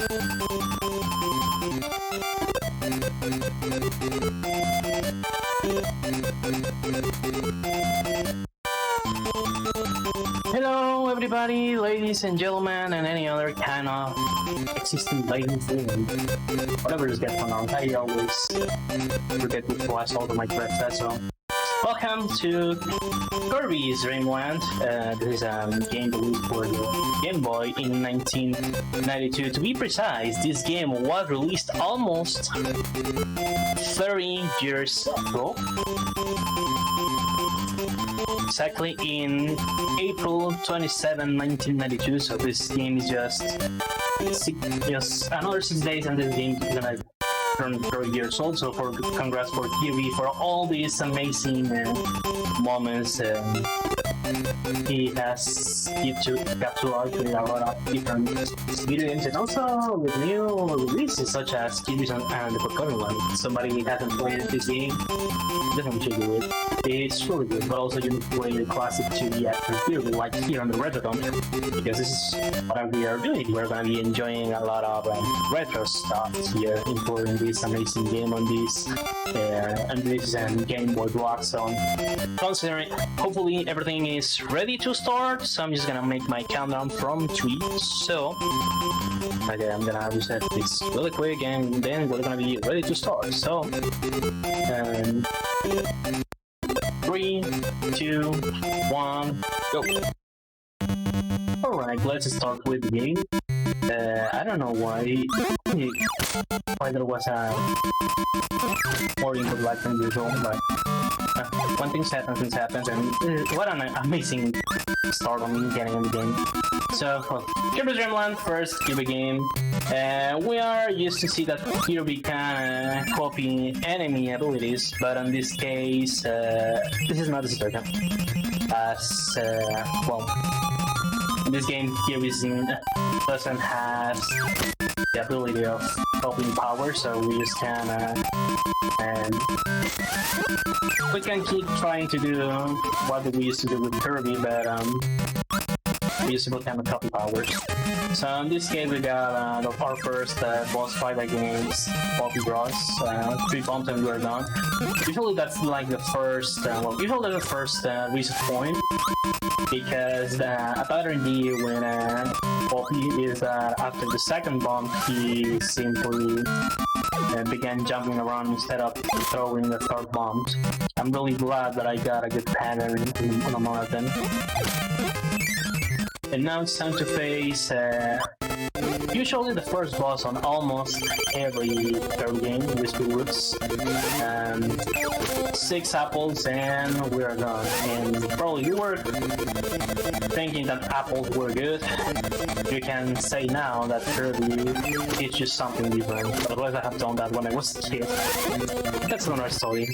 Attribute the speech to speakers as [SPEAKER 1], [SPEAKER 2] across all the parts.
[SPEAKER 1] Hello everybody, ladies and gentlemen, and any other kind of existing ladies and whatever is going on. I always forget to flash all of my credits, so welcome to Kirby's Dreamland. This is a game released for the Game Boy in 1992. To be precise, this game was released almost 30 years ago. Exactly in April 27, 1992. So this game is just another 6 days, and this game is gonna turn 30 years old. So congrats for Kirby for all these amazing moments. He has captured with a lot of different video games, and also with new releases such as Kirby and the Forgotten One. Somebody hasn't played this game, definitely should do it. It's really good, but also you need to play the classic 2D action Kirby, like here on the Retrothon, because this is what we are doing. We're going to be enjoying a lot of retro stuff here, including this amazing game on this Game Boy block. So considering, hopefully everything is ready to start, so I'm just gonna make my countdown from 3. So okay, I'm gonna reset this really quick, and then we're gonna be ready to start. So 3, 2, 1, go. Alright, let's start with the game. I don't know why there was a more input lag than usual, but when things happen, and what an amazing start on getting in the game. So, well, Kirby's Dreamland, first Kirby game. We are used to see that Kirby can copy enemy abilities, but in this case, this is not the situation. As, well, in this game, Kirby doesn't have the ability of copying power, so we just we can keep trying to do what we used to do with Kirby, but we used to kind of copy powers. So in this case, we got our first boss fight against Bobby Bros. 3 bombs and we're done. Usually that's like the first, usually the first reset point, because a pattern here when Bobby is after the second bomb, he simply began jumping around instead of throwing the third bombs. I'm really glad that I got a good pattern on among of them. And now it's time to face usually the first boss on almost every third game, Wispy Woods. 6 apples and we're done. And probably you were thinking that apples were good. You can say now that Kirby teaches something different. Otherwise I have done that when I was a kid. That's another story.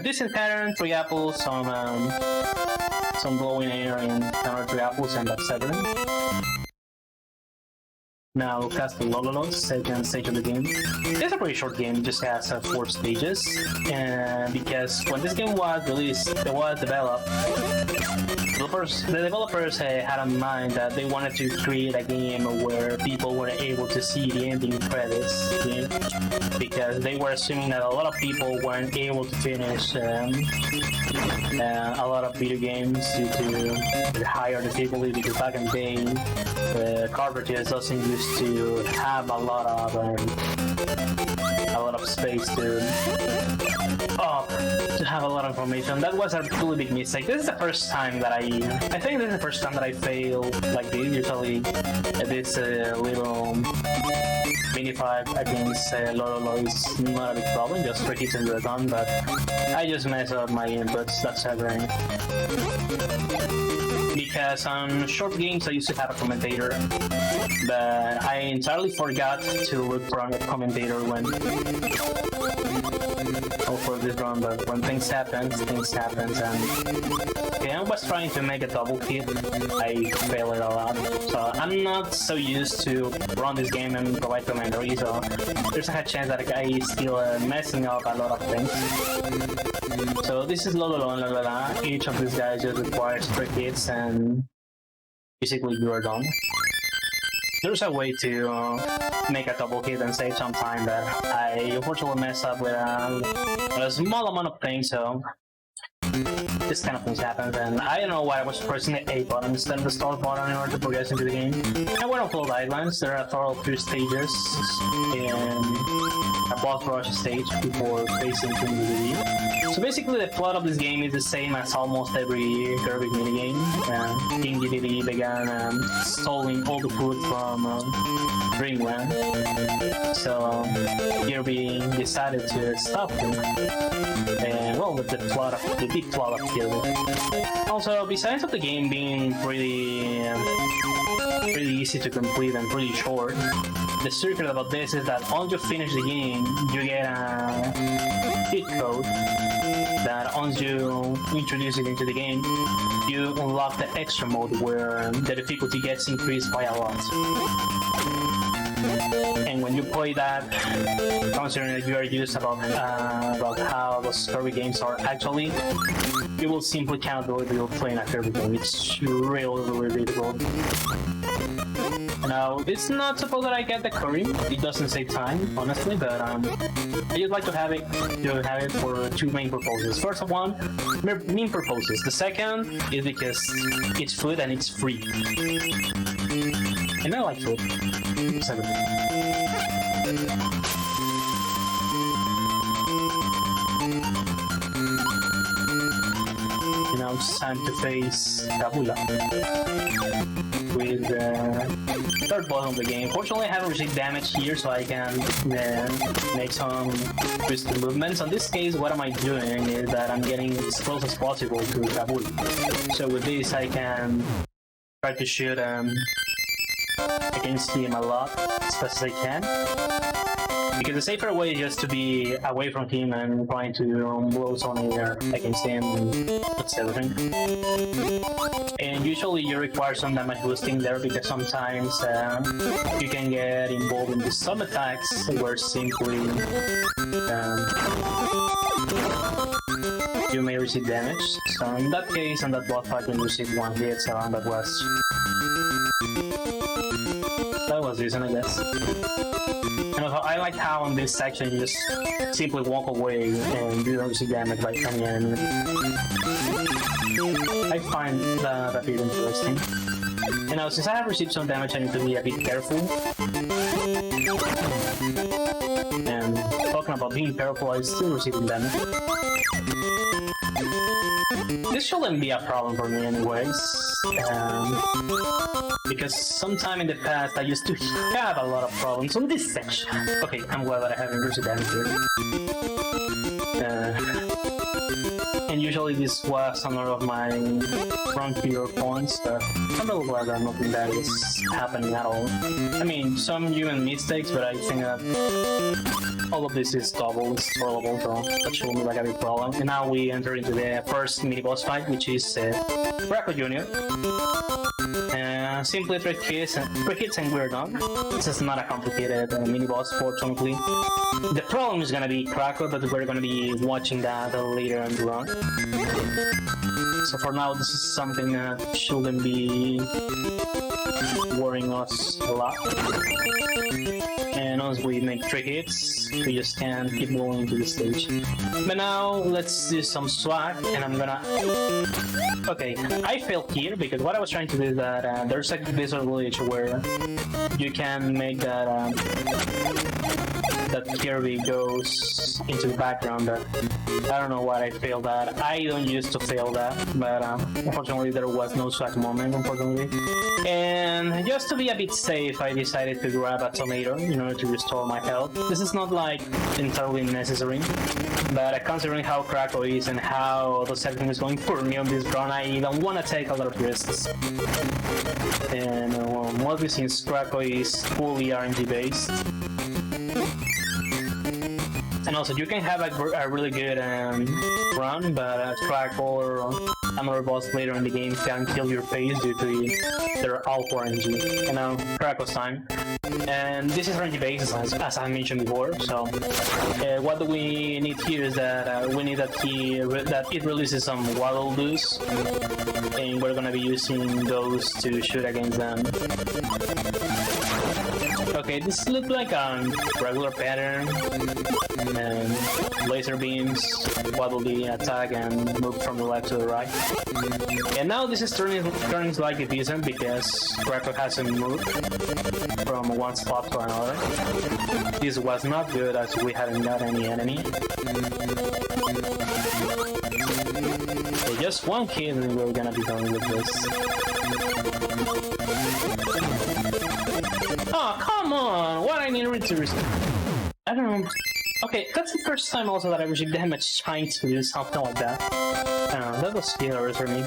[SPEAKER 1] This is pattern, 3 apples, some glowing air, and another 3 apples, and that's everything. Now cast the Lololo, second stage of the game. It's a pretty short game, it just has 4 stages, because when this game was released, it was developed, the developers had in mind that they wanted to create a game where people were able to see the ending credits, because they were assuming that a lot of people weren't able to finish a lot of video games due to the higher difficulty, because back in the day, the cartridges doesn't used to have a lot of space to have a lot of information. That was a really big mistake. This is the first time that I think this is the first time that I failed like this. Usually this little mini fight against Lololo is not a big problem, just 3 hits and you're done, but I just mess up my inputs, that's everything. Because on short games I used to have a commentator, but I entirely forgot to look for a commentator for this run, but when things happen, and okay, I was trying to make a double hit, I failed it a lot, so I'm not so used to run this game and provide commentary, so there's a chance that I still messing up a lot of things. So this is Lololo, each of these guys just requires 3 hits and basically you are done. there's a way to make a double hit and save some time, but I unfortunately messed up with a small amount of things, so this kind of things happen, and I don't know why I was pressing the A button instead of the start button in order to progress into the game. I went on full guidelines. There are a total of 3 stages and a boss rush stage before facing into the DVD. So basically the plot of this game is the same as almost every Kirby minigame. King DVD began stealing all the food from Dreamland, so Kirby decided to stop him. And well, with the big plot of Kirby. Also, besides of the game being really easy to complete and pretty short, the secret about this is that once you finish the game, you get a cheat code that once you introduce it into the game, you unlock the extra mode where the difficulty gets increased by a lot. And when you play that, considering that you are used about how those Kirby games are actually, you will simply cannot believe you're playing a Kirby game. It's really difficult. Now, it's not supposed that I get the curry. It doesn't save time, honestly, but I just like to have it for 2 main purposes. First one, main purposes. The second is because it's food and it's free. And I like food. Now it's time to face Kabula with the third boss of the game. Fortunately, I haven't received damage here, so I can make some twisted movements. In this case, what am I doing is that I'm getting as close as possible to Kabula. So with this, I can try to shoot against him a lot, as fast as I can. Because the safer way is just to be away from him and trying to blow some air against him. That's everything. And usually you require some damage boosting there because sometimes you can get involved in the sub attacks where simply you may receive damage. So in that case, on that boss fight, you receive 1 hit, so that was decent, I guess. And also, I like how in this section you just simply walk away and you don't receive damage by any enemy. I find that bit interesting. And now, since I have received some damage, I need to be a bit careful. And talking about being careful, I'm still receiving damage. This shouldn't be a problem for me anyways, because sometime in the past I used to have a lot of problems on this section. Okay, I'm glad that I haven't received damage here. And usually this was another of my wrong hero points, but I'm really glad that nothing bad is happening at all. I mean, some human mistakes, but I think that all of this is double, it's tolerable, so that shouldn't be like a big problem. And now we enter into the first mini-boss fight, which is Racco Jr. Simply 3 hits and we're done. This is not a complicated mini-boss, fortunately. The problem is gonna be Krakow, but we're gonna be watching that later in the run. So for now, this is something that shouldn't be worrying us a lot. And once we make 3 hits, we just can't keep going into the stage. But now, let's do some swag, and I'm gonna... Okay, I failed here, because what I was trying to do is that there's like this glitch where you can make that Kirby goes into the background. I don't know why I failed that. I don't used to fail that, but unfortunately there was no swag moment, unfortunately. And just to be a bit safe, I decided to grab a tomato in order to restore my health. This is not like entirely necessary, but considering how Krakow is and how everything is going for me on this run, I don't want to take a lot of risks. And mostly since Krakow is fully RNG based. And also, you can have a really good run, but Krakow another boss later in the game can kill your face due to their alpha RNG. You know, Krako's time. And this is RNG based, as I mentioned before. So what we need here is that we need that it releases some waddle doos, and we're gonna be using those to shoot against them. Okay, this looks like a regular pattern. And laser beams, waddle the attack, and move from the left to the right. And now this is turning slightly decent because Krako hasn't moved from one spot to another. This was not good as we hadn't got any enemy. So just one kill and we're gonna be done with this. Oh, come on! What I need to I don't know. Okay, that's the first time also that I received damage trying to do something like that. That was hilarious for me.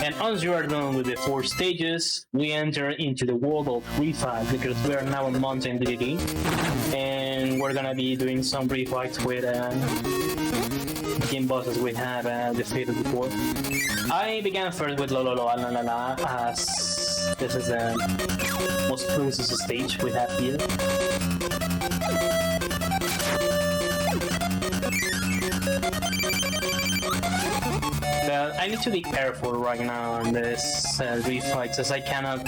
[SPEAKER 1] And once you are done with the 4 stages, we enter into the world of refight because we are now on Mountain DDD. And we're gonna be doing some refights with game bosses we have defeated before. I began first with Lololo as this is the most closest stage we have here. I need to be careful right now on this refights as I cannot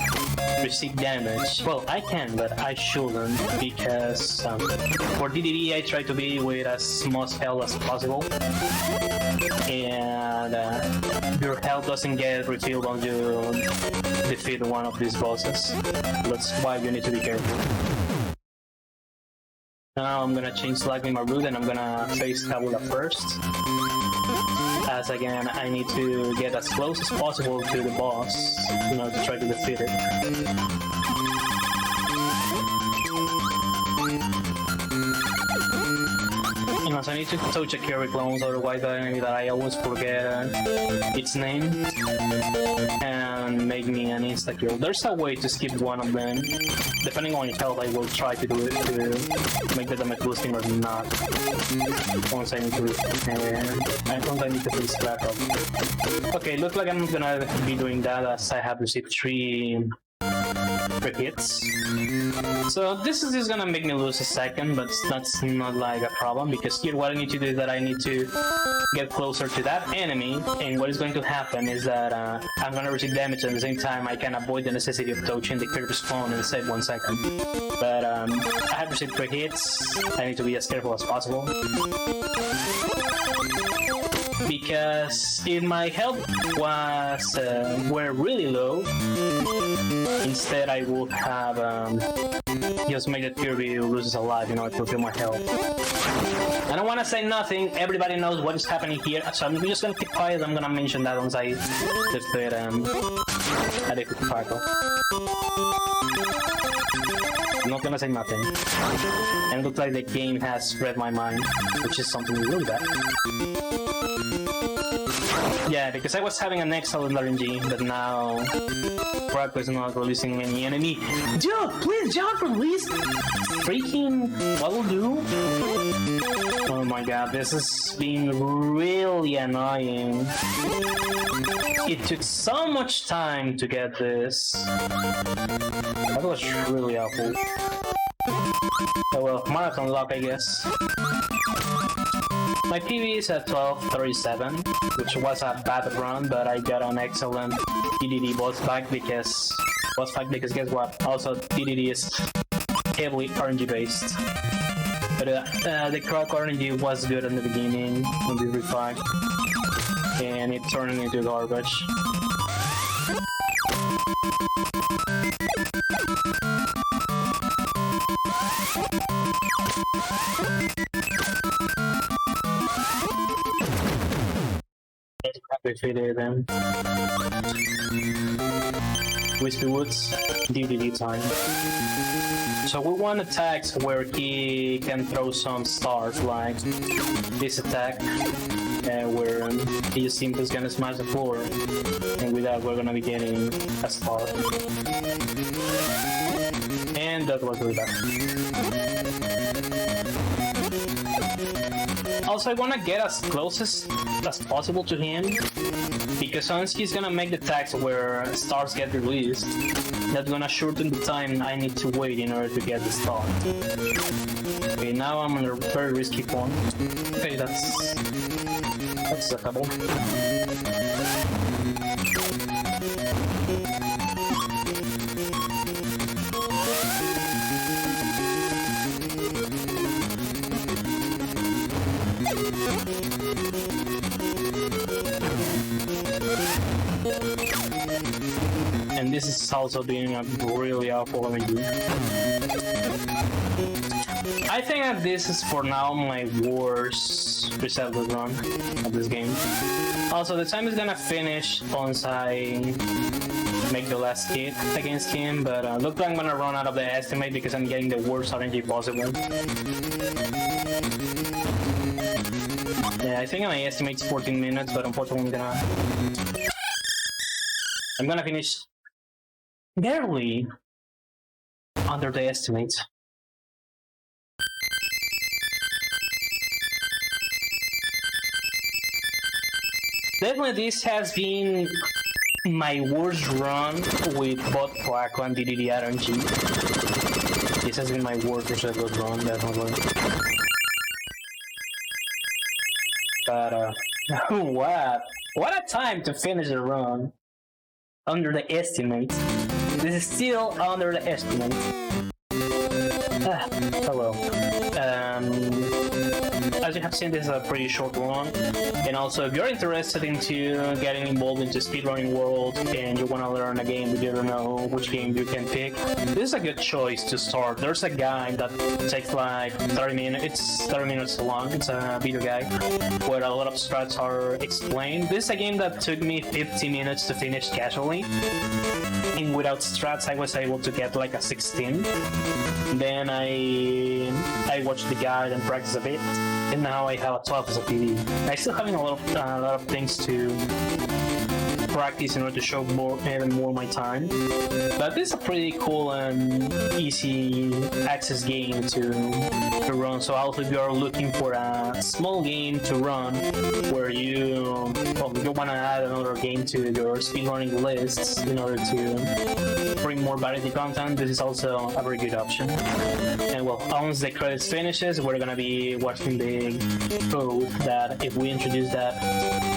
[SPEAKER 1] receive damage. Well, I can, but I shouldn't because for DDD I try to be with as much health as possible, and your health doesn't get refilled when you defeat one of these bosses. That's why you need to be careful. Now I'm gonna change slightly my route and I'm gonna face Tabula first. As again, I need to get as close as possible to the boss, you know, to try to defeat it. You know, so I need to touch a Kirby clones, otherwise I always forget its name and make me an insta-kill. There's a way to skip one of them. Depending on your health, I will try to do it to make the damage boosting or not. Once I need to fix that up. Okay, looks like I'm gonna be doing that as I have received 3 hits. So this is just gonna make me lose a second, but that's not like a problem because here what I need to do is that I need to get closer to that enemy, and what is going to happen is that I'm gonna receive damage at the same time I can avoid the necessity of touching the Kirby spawn and save 1 second. But I have received 3 hits. I need to be as careful as possible. Because if my health were really low, instead I would have just made it Kirby loses a lot, you know, to fill my health. I don't want to say nothing. Everybody knows what is happening here, so I'm just gonna keep quiet. I'm gonna mention that once I defeat Krako. I'm not gonna say nothing. And it looks like the game has read my mind, which is something really bad. Yeah, because I was having an excellent RNG, but now Krako is not releasing any enemy. Dude, please don't release freaking what will do? Oh my god, this is being really annoying. It took so much time to get this. That was really awful. Oh well, marathon luck, I guess. My PV is at 12:37, which was a bad run, but I got an excellent DDD boss fight because guess what? Also, DDD is heavily RNG based. But the Krako RNG was good in the beginning when we refight, and it turned into garbage. Defeated them. Wispy Woods, DDD time. So we want attacks where he can throw some stars, like this attack, where he just simply is gonna smash the floor, and with that we're gonna be getting a star. And that was really bad. Also, I want to get as close as possible to him, because once he's gonna make the tags where stars get released, that's gonna shorten the time I need to wait in order to get the star. Okay, now I'm on a very risky point. Okay, that's acceptable. And this is also being a really awful review. I think that this is for now my worst resetted run of this game. Also, the time is gonna finish once I make the last hit against him, but looks like I'm gonna run out of the estimate because I'm getting the worst RNG possible. Yeah, I think my estimate's 14 minutes, but unfortunately I'm gonna finish barely under the estimate. Definitely this has been my worst run with both Quaco and DDD RNG. This has been my worst resetted run, definitely. But what a time to finish the run under the estimate. This is still under the estimate. Hello. As you have seen, this is a pretty short run, and also if you're interested into getting involved into speedrunning world and you want to learn a game but you don't know which game you can pick, this is a good choice to start. There's a guide that takes like 30 minutes. It's 30 minutes long. It's a video guide where a lot of strats are explained. This is a game that took me 50 minutes to finish casually, and without strats I was able to get like a 16. Then I watched the guide and practiced a bit, and now I have a 12 as a PD. I still having a lot of things to practice in order to show even more my time. But this is a pretty cool and easy access game to run. So also if you are looking for a small game to run where you want to add another game to your speedrunning lists in order to bring more variety content, this is also a very good option. And well, once the credits finishes, we're gonna be watching the code that if we introduce that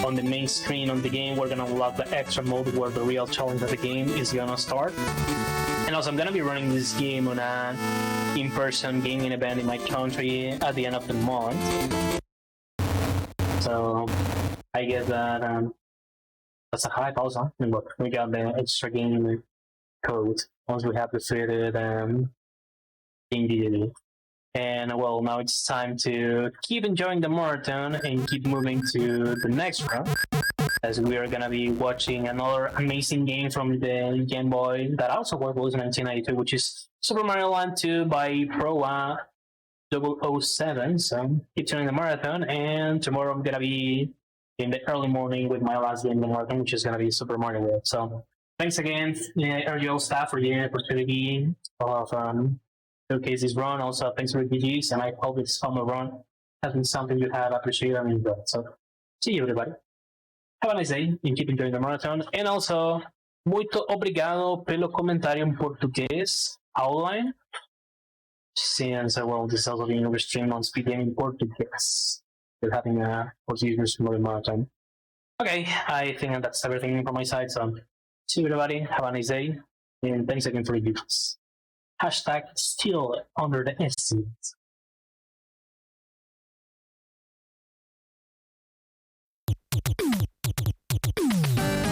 [SPEAKER 1] on the main screen on the game, we're gonna unlock the extra mode where the real challenge of the game is gonna start. And also I'm gonna be running this game on an in-person gaming event in my country at the end of the month. So I guess that that's a hype also. And look, we got the extra game code once we have defeated King DDD. And well, now it's time to keep enjoying the marathon and keep moving to the next round, as we are gonna be watching another amazing game from the Game Boy that also was released in 1992, which is Super Mario Land 2 by Proa 007. So keep tuning the marathon, and tomorrow I'm gonna be in the early morning with my last game in the marathon, which is gonna be Super Mario World. So thanks again, RGL staff, for the opportunity of showcase this run. Also, thanks for the GGs, and I hope this summer run has been something you have appreciated and enjoyed. So, see you everybody. Have a nice day and keep enjoying the marathon. And also, muito obrigado pelo comentário em português outline. Since, well, this is also being overstreamed on Speed Gaming Portuguese. We're having a Portuguese version of the marathon. Okay, I think that's everything from my side. So, see you everybody. Have a nice day. And thanks again for the videos. Hashtag still under the estimate.